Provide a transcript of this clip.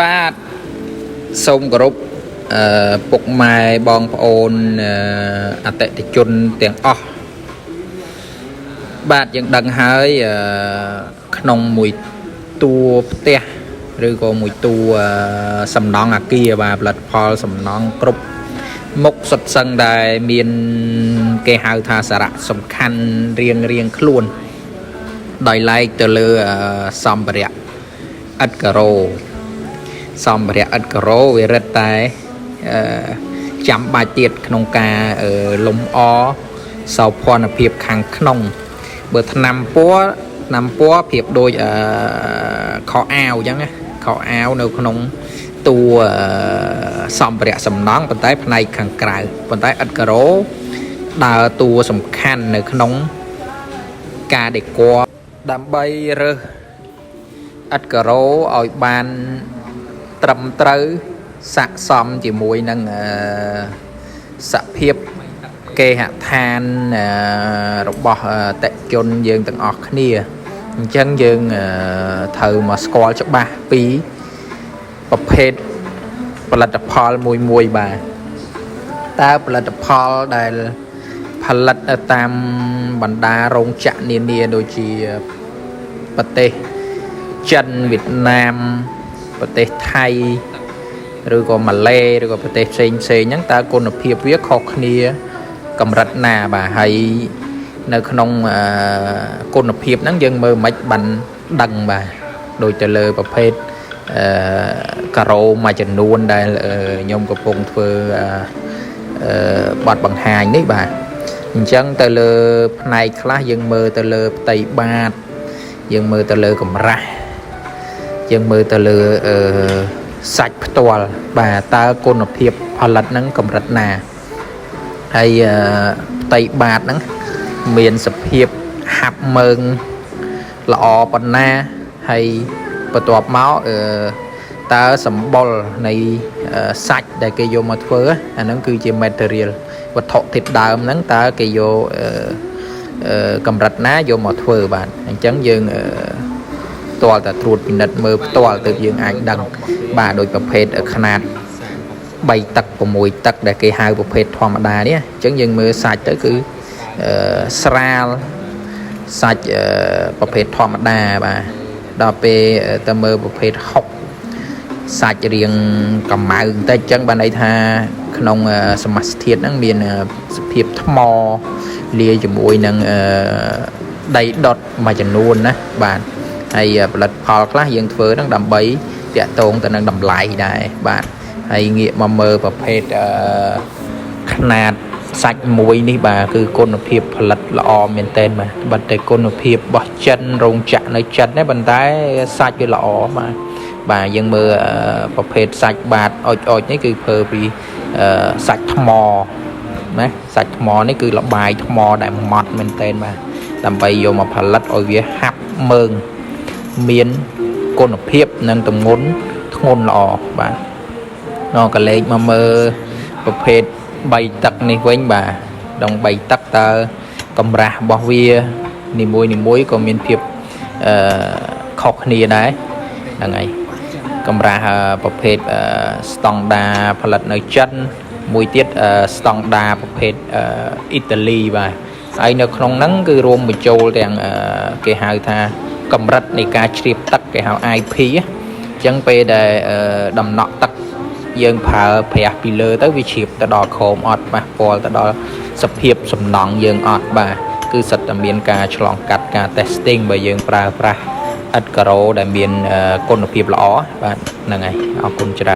បាទសូមគោរពពុកម៉ែបងប្អូនអតិថិជនទាំងអស់បាទយើងដឹងហើយក្នុងមួយតួផ្ទះឬក៏មួយតួសំណង់អាគារបាទផលិតផលសំណង់គ្រប់មុខសុទ្ធសឹងដែលមានគេហៅថាសារៈសំខាន់រៀងខ្លួនដោយឡែកទៅលើសម្ភារៈឥដ្ឋការ៉ូសម្ភារៈឥដ្ឋការ៉ូវារឹតតែចាំបាច់ទៀតក្នុងការលំអសោភ័ណភាពខាងក្នុងបើថ្នាំពណ៌ប្រៀបដូចខោអាវអញ្ចឹងណាខោអាវនៅក្នុងតួសម្ភារៈសំណង់ប៉ុន្តែផ្នែកខាងក្រៅប៉ុន្តែឥដ្ឋការ៉ូដើរតួសំខាន់នៅក្នុងការដេគ័រដើម្បីរើសឥដ្ឋការ៉ូឲ្យបានត្រឹមត្រូវស័ក្តិសមជាមួយនឹងសភាពគេហដ្ឋានរបស់តេជនយើងទាំងអស់គ្នាអញ្ចឹងយើងត្រូវមកស្គាល់ច្បាស់ពីប្រភេទផលិតផលមួយបាទតើផលិតផលដែលផលិតតាមបណ្ដារោងចក្រនានាដូចជាប្រទេសចិនវៀតណាមប្រទេសថៃឬក៏ម៉ាឡេឬក៏ប្រទេសផ្សេងហ្នឹងតើគុណភាពវាខុសគ្នាកម្រិតណាបាទហើយនៅក្នុងគុណភាពហ្នឹងយើងមើលមិនបានដឹងបាទដូចទៅលើប្រភេទការ៉ូមួយចំនួនដែលខ្ញុំកំពុងធ្វើបទបង្ហាញនេះបាទអញ្ចឹងទៅលើផ្នែកខ្លះយើងមើលទៅលើផ្ទៃបាតយើងមើលទៅលើកម្រាស់យើងមើលទៅលើសាច់ផ្ទាល់បាទតើគុណភាពផលិតហ្នឹងកម្រិតណាហើយផ្ទៃបាតហ្នឹងមានសភាពហាប់មើងល្អប៉ុណ្ណាហើយបន្ទាប់មកតើសម្បុរនៃសាច់ដែលគេយកមកធ្វើអាហ្នឹងគឺជា material វត្ថុធាតុដើមហ្នឹងតើគេយកកម្រិតណាយកមកធ្វើបាទអញ្ចឹងយើងផ្ទាល់តែត្រួតពិនិត្យមើលផ្ទាល់ទើបយើងអាចដឹងបាទដោយប្រភេទຂະຫນាត3ទឹក6ទឹកដែលគេហៅប្រភេទធម្មតានេះអញ្ចឹងយើងមើលសាច់ទៅគឺស្រាលសាច់ប្រភេទធម្មតាបាទដល់ពេលទៅមើលប្រភេទ6សាច់រៀងកម្ៅបន្តិចអញ្ចឹងបានន័យថាក្នុងសមាសធាតុហ្នឹងមានសភាពថ្មលាយជាមួយនឹងដីដុតមួយចំនួនណាបាទហើយផលិតផលខ្លះយើងធ្វើហ្នឹងដើម្បីតាក់ទងទៅនឹងតម្លៃដែរបាទហើយងាកមកមើលប្រភេទຂະຫນាតសាច់មួយនេះបាទគឺគុណភាពផលិតល្អមែនទែនបាទតែគុណភាពរបស់ចិនរោងចក្រនៅចិននេះប៉ុន្តែសាច់វាល្អបាទយើងមើលប្រភេទសាច់បាតអុចនេះគឺធ្វើពីសាច់ថ្មណាសាច់ថ្មនេះគឺលបាយថ្មដែលម៉ត់មែនទែនបាទដើម្បីយកមកផលិតឲ្យវាហាប់មើងមានគុណភាពនិងទម្ងន់ធ្ងន់ល្អបាទដល់កលេចមកមើលប្រភេទ3ទឹកនេះវិញបាទដង3ទឹកតើកម្រាស់របស់វានីមួយក៏មានភាពខុសគ្នាដែរហ្នឹងហើយកម្រាស់ប្រភេទស្តង់ដាផលិតនៅចិនមួយទៀតស្តង់ដាប្រភេទអ៊ីតាលីបាទហើយនៅក្នុងហ្នឹងគឺរួមបញ្ចូលទាំងគេហៅថាកម្រិតនៃការជ្រាបទឹកគេហៅ IP អញ្ចឹងពេលដែលដំណក់ទឹកយើងប្រើប្រាស់ពីលើទៅវាជ្រាបទៅដល់ខោមអត់ប៉ះពាល់ទៅដល់សភាពសំណង់យើងអត់បាទគឺសិតតែមានការឆ្លងកាត់ការ testing បើយើងប្រើប្រាស់ឥដ្ឋការ៉ូដែលមានគុណភាពល្អបាទហ្នឹងហើយអរគុណច្រើន